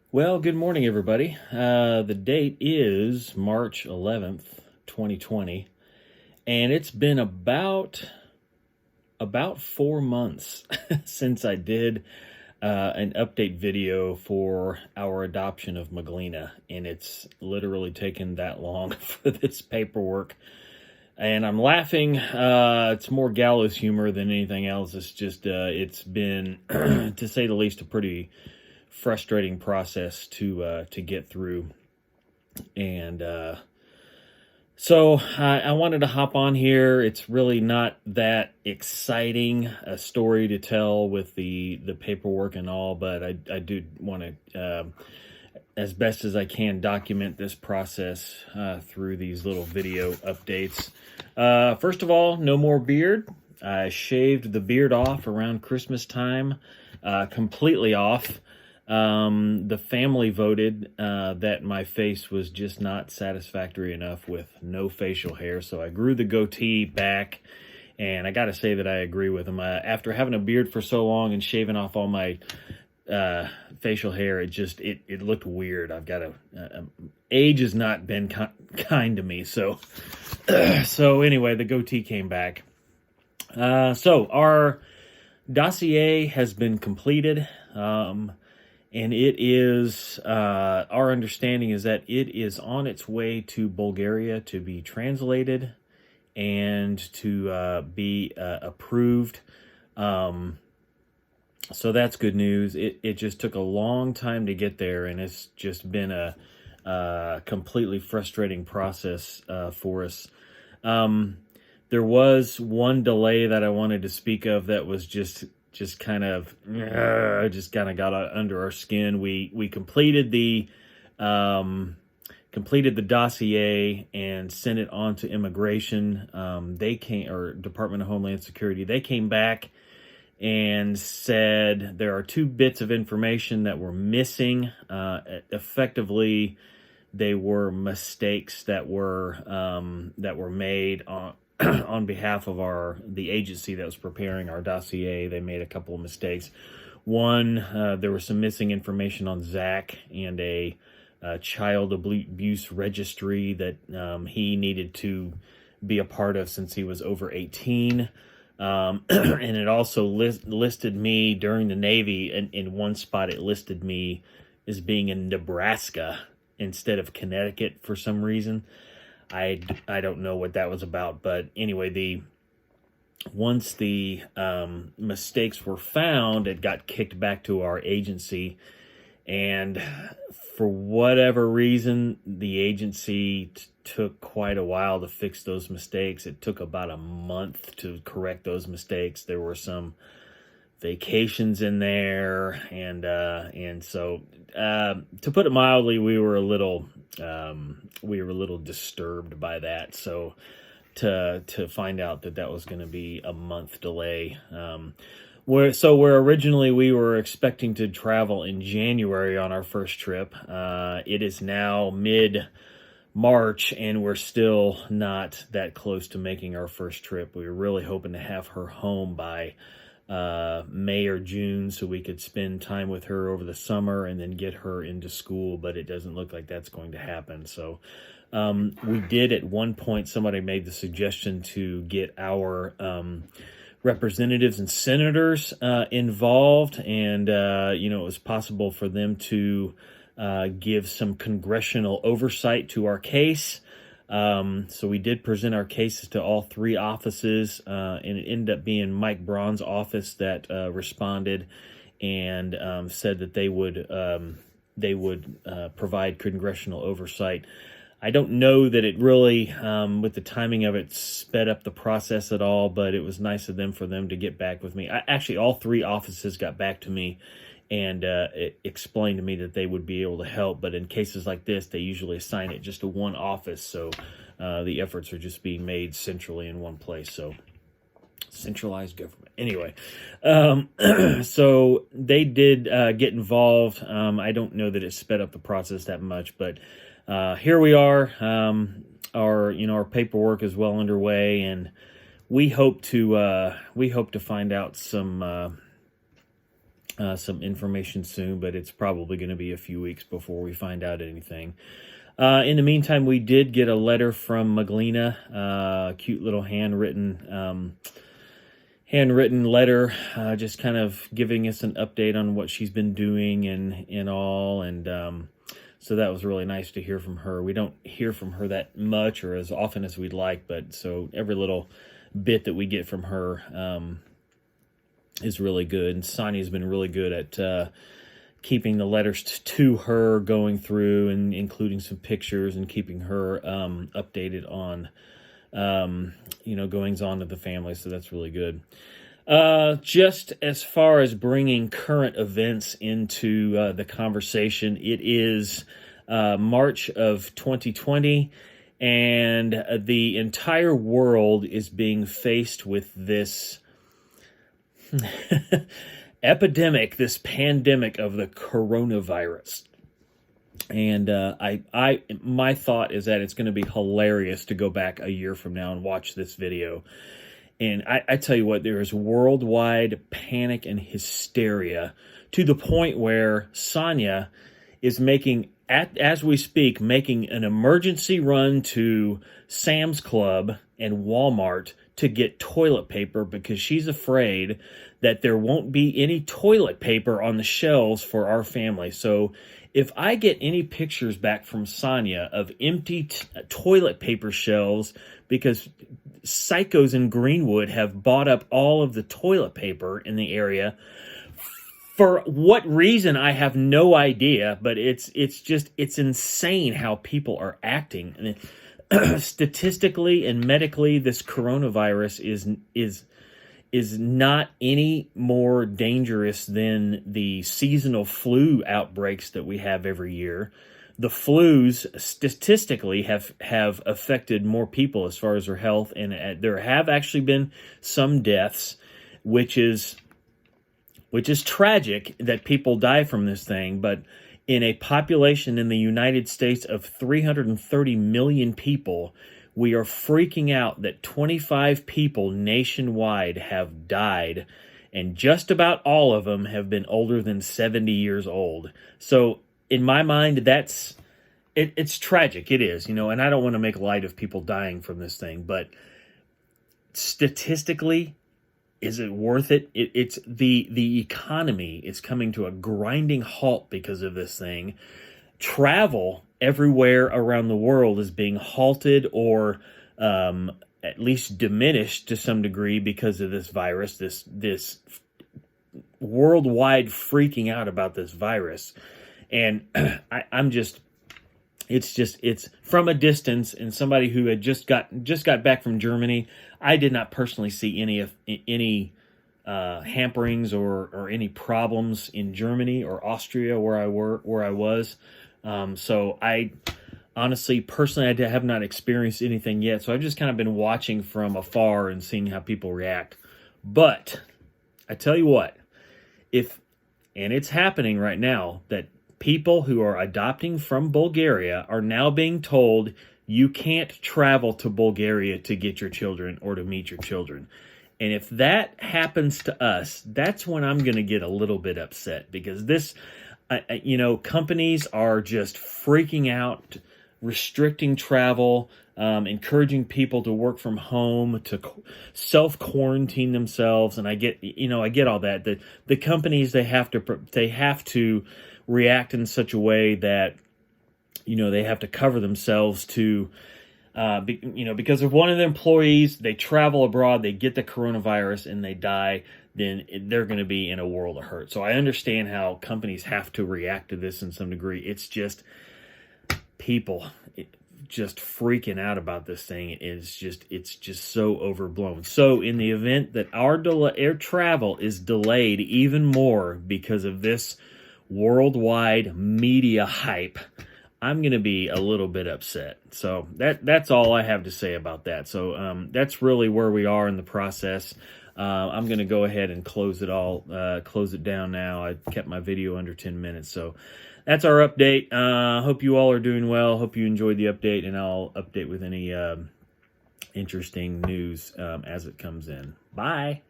Well, good morning, everybody. The date is March 11th, 2020, and it's been about 4 months since I did an update video for our adoption of Miglena, and it's literally taken that long for this paperwork. And I'm laughing. It's more gallows humor than anything else. It's just it's been, to say the least, a pretty frustrating process to get through. And so I wanted to hop on here. It's really not that exciting a story to tell with the paperwork and all, but I do want to, as best as I can, document this process through these little video updates. First of all, no more beard. I shaved the beard off around Christmas time, completely off. The family voted that my face was just not satisfactory enough with no facial hair, so I grew the goatee back, and I gotta say that I agree with them. After having a beard for so long and shaving off all my facial hair, it looked weird. I've got age has not been kind to me, so so anyway, the goatee came back. So our dossier has been completed. And it is, our understanding is that it is on its way to Bulgaria to be translated and to be approved. So that's good news. It just took a long time to get there, and it's just been a completely frustrating process for us. There was one delay that I wanted to speak of that was just kind of got under our skin. We completed the dossier and sent it on to immigration. Or Department of Homeland Security. They came back and said there are two bits of information that were missing. Effectively, they were mistakes that were made on behalf of the agency that was preparing our dossier. They made a couple of mistakes. One, there was some missing information on Zach and a child abuse registry that he needed to be a part of since he was over 18. And it also listed me during the Navy. In one spot, it listed me as being in Nebraska instead of Connecticut for some reason. I don't know what that was about, but anyway, once the mistakes were found, it got kicked back to our agency, and for whatever reason, the agency took quite a while to fix those mistakes. It took about a month to correct those mistakes. There were some vacations in there, and so to put it mildly, we were a little disturbed by that. So to find out that was going to be a month delay. Where originally we were expecting to travel in January on our first trip. It is now mid-March, and we're still not that close to making our first trip. We were really hoping to have her home by May or June so we could spend time with her over the summer and then get her into school, but it doesn't look like that's going to happen. So we did at one point, somebody made the suggestion to get our representatives and senators involved, and it was possible for them to give some congressional oversight to our case. So we did present our cases to all three offices, and it ended up being Mike Braun's office that responded and said that they would provide congressional oversight. I don't know that it really, with the timing of it, sped up the process at all, but it was nice of them for them to get back with me. Actually, all three offices got back to me and explained to me that they would be able to help. But in cases like this, they usually assign it just to one office, so the efforts are just being made centrally in one place. So centralized government. Anyway, so they did get involved. I don't know that it sped up the process that much, but here we are. Our paperwork is well underway, and we hope to find out some some information soon, but it's probably going to be a few weeks before we find out anything. In the meantime, we did get a letter from Miglena, a cute little handwritten letter, just kind of giving us an update on what she's been doing and all. And so that was really nice to hear from her. We don't hear from her that much or as often as we'd like, but so every little bit that we get from her is really good. And Sonia's been really good at keeping the letters to her, going through and including some pictures and keeping her updated on goings on of the family. So that's really good. Just as far as bringing current events into the conversation, it is March of 2020, and the entire world is being faced with this epidemic, this pandemic of the coronavirus. And my thought is that it's going to be hilarious to go back a year from now and watch this video. And I tell you what, there is worldwide panic and hysteria to the point where Sonia is as we speak, making an emergency run to Sam's Club and Walmart to get toilet paper because she's afraid that there won't be any toilet paper on the shelves for our family. So if I get any pictures back from Sonia of empty toilet paper shelves because psychos in Greenwood have bought up all of the toilet paper in the area, for what reason, I have no idea, but it's insane how people are acting. And statistically and medically, this coronavirus is not any more dangerous than the seasonal flu outbreaks that we have every year. The flus statistically have affected more people as far as their health, and there have actually been some deaths, which is tragic that people die from this thing. But in a population in the United States of 330 million people, we are freaking out that 25 people nationwide have died, and just about all of them have been older than 70 years old. So in my mind, it's tragic. It is, and I don't want to make light of people dying from this thing, but statistically, is it worth it? It's the economy is coming to a grinding halt because of this thing. Travel everywhere around the world is being halted or at least diminished to some degree because of this virus, this worldwide freaking out about this virus. And it's from a distance, and somebody who had just got back from Germany, I did not personally see any hamperings or any problems in Germany or Austria where I was. So I honestly, personally, I have not experienced anything yet. So I've just kind of been watching from afar and seeing how people react. But I tell you what, and it's happening right now, that people who are adopting from Bulgaria are now being told you can't travel to Bulgaria to get your children or to meet your children. And if that happens to us, that's when I'm going to get a little bit upset, because companies are just freaking out, restricting travel, encouraging people to work from home, to self-quarantine themselves. And I get all that. The companies, they have to react in such a way that, they have to cover themselves to, because if one of the employees, they travel abroad, they get the coronavirus and they die, then they're going to be in a world of hurt. So I understand how companies have to react to this in some degree. It's just people just freaking out about this thing. It's just so overblown. So in the event that our air travel is delayed even more because of this worldwide media hype, I'm going to be a little bit upset. So that's all I have to say about that. So that's really where we are in the process. I'm going to go ahead and close it down now. I kept my video under 10 minutes. So that's our update. Hope you all are doing well. Hope you enjoyed the update, and I'll update with any interesting news as it comes in. Bye.